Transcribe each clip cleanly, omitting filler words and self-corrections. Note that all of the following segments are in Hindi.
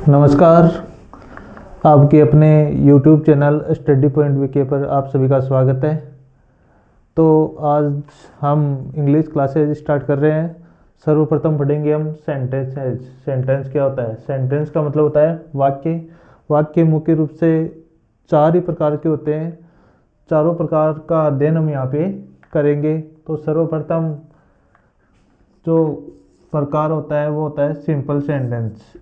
नमस्कार। आपके अपने YouTube channel study point VK पर आप सभी का स्वागत है। तो आज हम इंग्लिश क्लासेज स्टार्ट कर रहे हैं। सर्वप्रथम पढ़ेंगे हम सेंटेंसेज। सेंटेंस क्या होता है? सेंटेंस का मतलब होता है वाक्य। वाक्य मुख्य रूप से चार ही प्रकार के होते हैं। चारों प्रकार का अध्ययन हम यहाँ पे करेंगे। तो सर्वप्रथम जो प्रकार होता है वो होता है simple sentence.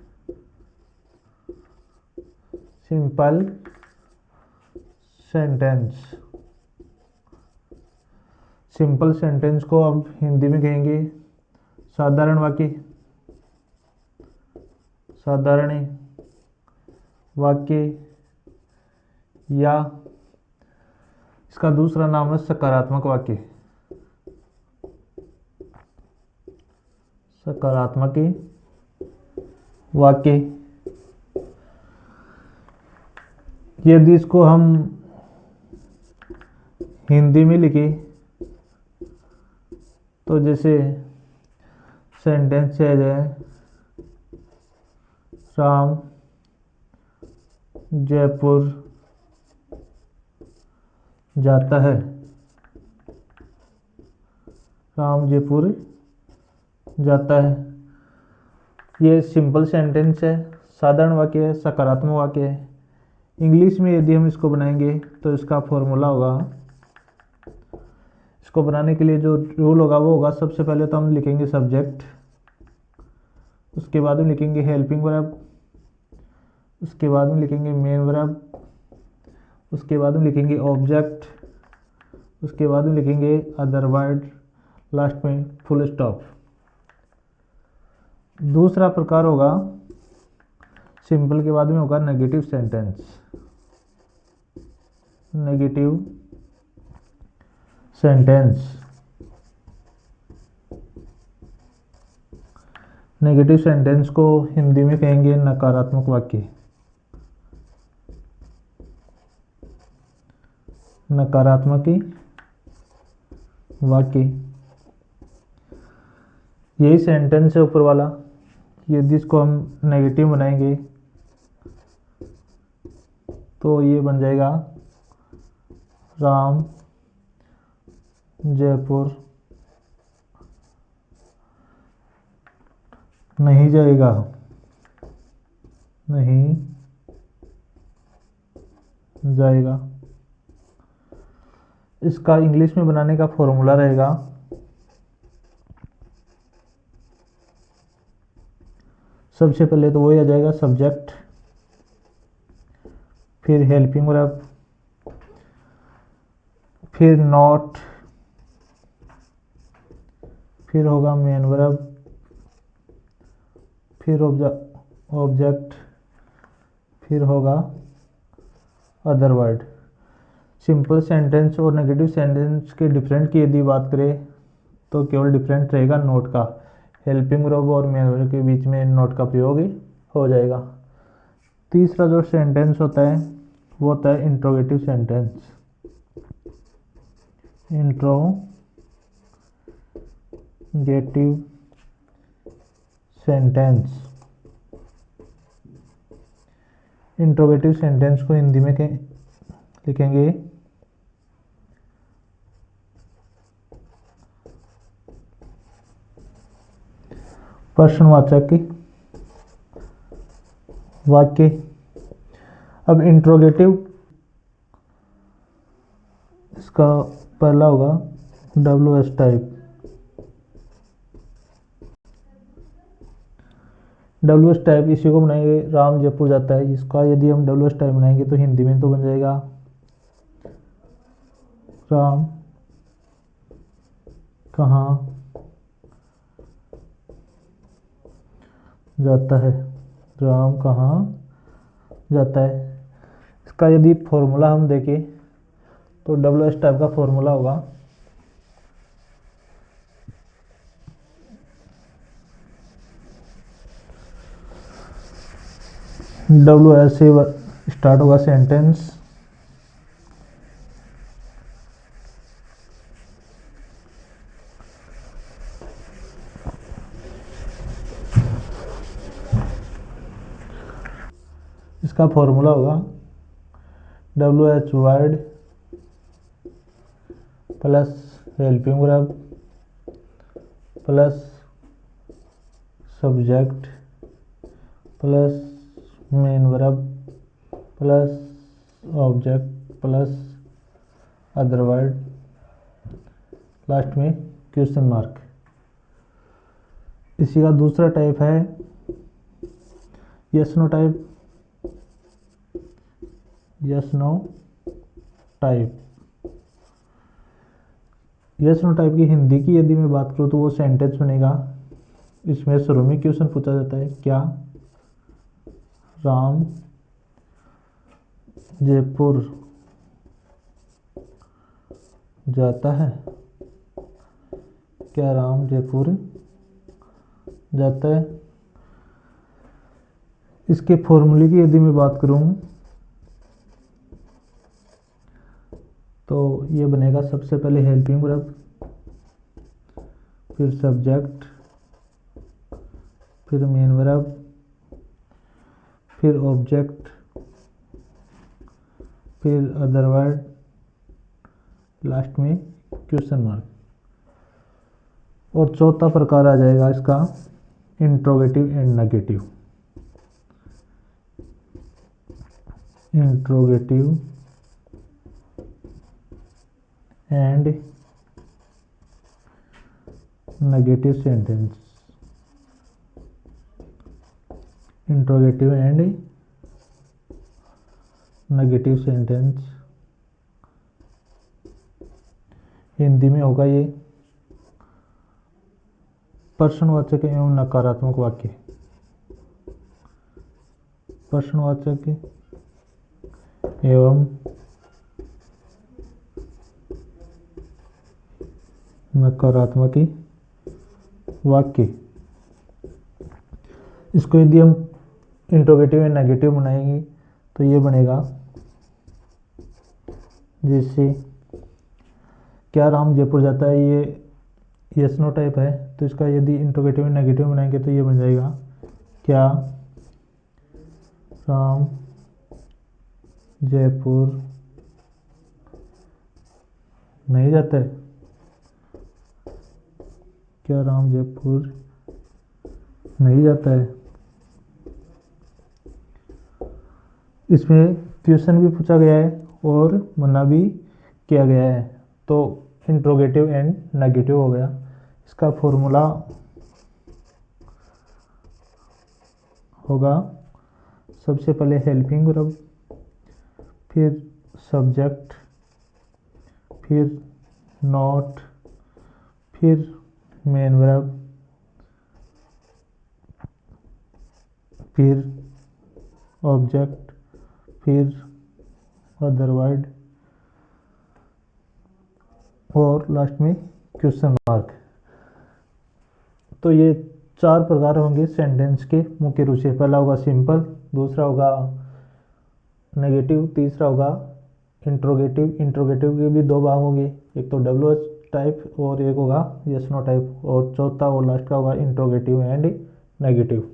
Simple sentence. Simple sentence को अब हिंदी में कहेंगे साधारण वाक्य। साधारण वाक्य या इसका दूसरा नाम है सकारात्मक वाक्य। सकारात्मक वाक्य। यदि इसको हम हिंदी में लिखें तो जैसे सेंटेंस है राम जयपुर जाता है। राम जयपुर जाता है। ये सिंपल सेंटेंस है, साधारण वाक्य है, सकारात्मक वाक्य है। इंग्लिश में यदि हम इसको बनाएंगे तो इसका फॉर्मूला होगा। इसको बनाने के लिए जो रूल होगा वो होगा, सबसे पहले तो हम लिखेंगे सब्जेक्ट, उसके बाद में लिखेंगे हेल्पिंग वर्ब, उसके बाद में लिखेंगे मेन वर्ब, उसके बाद में लिखेंगे ऑब्जेक्ट, उसके बाद में लिखेंगे अदर वर्ड, लास्ट में फुल स्टॉप। दूसरा प्रकार होगा सिंपल के बाद में होगा negative sentence. Negative sentence. Negative sentence को हिंदी में कहेंगे नकारात्मक वाक्य। नकारात्मक वाक्य। यही सेंटेंस है ऊपर वाला। यदि इसको हम नेगेटिव बनाएंगे तो ये बन जाएगा राम जयपुर नहीं जाएगा। नहीं जाएगा। इसका इंग्लिश में बनाने का फॉर्मूला रहेगा सबसे पहले तो वही आ जाएगा सब्जेक्ट, फिर हेल्पिंग वर्ब, फिर नॉट, फिर होगा मेन वर्ब, फिर ऑब्जेक्ट, फिर होगा अदर वर्ड। सिंपल सेंटेंस और नेगेटिव सेंटेंस के डिफरेंट की यदि बात करें तो केवल डिफरेंट रहेगा नोट का। हेल्पिंग वर्ब और मेन वर्ब के बीच में नोट का प्रयोग हो जाएगा। तीसरा जो सेंटेंस होता है वो होता है interrogative sentence. Interrogative sentence. Interrogative sentence को हिंदी में लिखेंगे प्रश्नवाचक वाक्य। अब इंट्रोगेटिव, इसका पहला होगा WS टाइप। WS टाइप इसी को बनाएंगे राम जयपुर जाता है। इसका यदि हम WS टाइप बनाएंगे तो हिंदी में तो बन जाएगा राम कहाँ जाता है। राम कहाँ जाता है। इसका यदि फॉर्मूला हम देखें तो WS टाइप का फॉर्मूला होगा WS से स्टार्ट होगा सेंटेंस, इसका फॉर्मूला होगा WH word plus helping verb plus subject plus main verb plus object plus other word, last में क्वेश्चन मार्क। इसी का दूसरा टाइप है yes no type. Yes no type yes no type की हिंदी की यदि मैं बात करूँ तो वो सेंटेंस बनेगा। इसमें शुरू में क्वेश्चन पूछा जाता है, क्या राम जयपुर जाता है? क्या राम जयपुर जाता है? इसके फॉर्मूले की यदि मैं बात करूं तो ये बनेगा सबसे पहले हेल्पिंग वर्ब, फिर सब्जेक्ट, फिर मेन वर्ब, फिर ऑब्जेक्ट, फिर अदर वर्ड, लास्ट में क्वेश्चन मार्क। और चौथा प्रकार आ जाएगा इसका interrogative and negative. Interrogative and negative sentence. Interrogative and negative sentence Hindi में होगा ये प्रश्नवाचक एवं नकारात्मक वाक्य। प्रश्नवाचक एवं नकारात्मक वाक्य। इसको यदि हम इंट्रोगेटिव या नेगेटिव बनाएंगे तो ये बनेगा, जैसे क्या राम जयपुर जाता है, ये यस नो टाइप है, तो इसका यदि इंट्रोगेटिव या नेगेटिव बनाएंगे तो ये बन जाएगा, क्या राम जयपुर नहीं जाता है? क्या राम जयपुर नहीं जाता है? इसमें क्वेश्चन भी पूछा गया है और मना भी किया गया है, तो इंट्रोगेटिव एंड नेगेटिव हो गया। इसका फॉर्मूला होगा सबसे पहले हेल्पिंग वर्ब, फिर सब्जेक्ट, फिर नॉट, फिर मेन वर्ब, फिर ऑब्जेक्ट, फिर अदर वर्ड और लास्ट में क्वेश्चन मार्क। तो ये चार प्रकार होंगे सेंटेंस के मुख्य रूप से। पहला होगा सिंपल, दूसरा होगा नेगेटिव, तीसरा होगा इंट्रोगेटिव। इंट्रोगेटिव के भी दो भाग होंगे, एक तो WH टाइप और एक होगा यस नो टाइप, और चौथा और लास्ट का होगा इंट्रोगेटिव एंड नेगेटिव।